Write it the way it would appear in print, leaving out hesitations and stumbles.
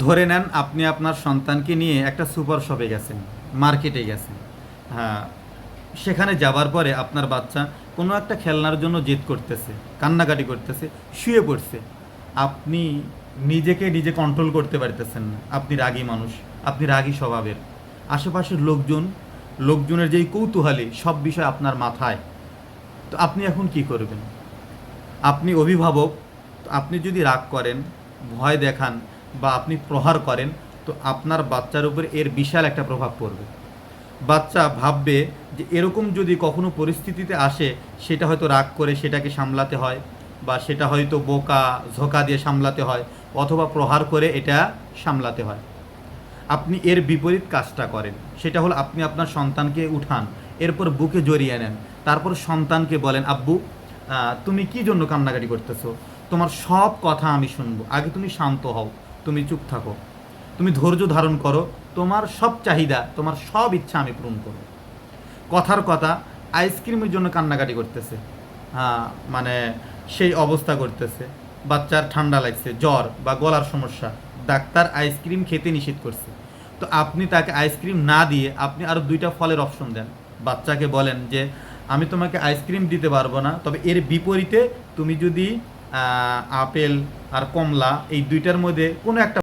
ধরে নেন আপনি আপনার সন্তানকে নিয়ে একটা সুপার শপে গেছেন, মার্কেটে গেছেন। হ্যাঁ, সেখানে যাবার পরে আপনার বাচ্চা কোনো একটা খেলনার জন্য জেদ করতেছে, কান্নাকাটি করতেছে, শুয়ে পড়ছে। আপনি নিজেকে নিজে কন্ট্রোল করতে পারতেছেন না। আপনি রাগী মানুষ, আপনি রাগী স্বভাবের। আশেপাশের লোকজনের যেই কৌতূহলী সব বিষয় আপনার মাথায়। তো আপনি এখন কি করবেন? আপনি অভিভাবক, তো আপনি যদি রাগ করেন, ভয় দেখান বা আপনি প্রহার করেন, তো আপনার বাচ্চার উপর এর বিশাল একটা প্রভাব পড়বে। বাচ্চা ভাববে যে এরকম যদি কখনো পরিস্থিতিতে আসে, সেটা হয়তো রাগ করে সেটাকে সামলাতে হয়, বা সেটা হয়তো বোকা ঝোঁকা দিয়ে সামলাতে হয়, অথবা প্রহার করে এটা সামলাতে হয়। আপনি এর বিপরীত কাজটা করেন, সেটা হলো আপনি আপনার সন্তানকে উঠান, এরপর বুকে জড়িয়ে নেন, তারপর সন্তানকে বলেন, আব্বু তুমি কি জন্য কান্নাকাটি করতেছো? তোমার সব কথা আমি শুনবো, আগে তুমি শান্ত হও, তুমি চুপ থাকো, তুমি ধৈর্য ধারণ করো, তোমার সব চাহিদা, তোমার সব ইচ্ছা আমি পূরণ করব। কথার কথা, আইসক্রিমের জন্য কান্নাকাটি করতেছে, হ্যাঁ, মানে সেই অবস্থা করতেছে, বাচ্চার ঠান্ডা লাগছে, জ্বর বা গলার সমস্যা, ডাক্তার আইসক্রিম খেতে নিষেধ করছে। তো আপনি তাকে আইসক্রিম না দিয়ে আপনি আরও দুইটা ফলের অপশন দেন। বাচ্চাকে বলেন যে আমি তোমাকে আইসক্রিম দিতে পারবো না, তবে এর বিপরীতে তুমি যদি আপেল আর কমলা এই দুইটার মধ্যে কোনো একটা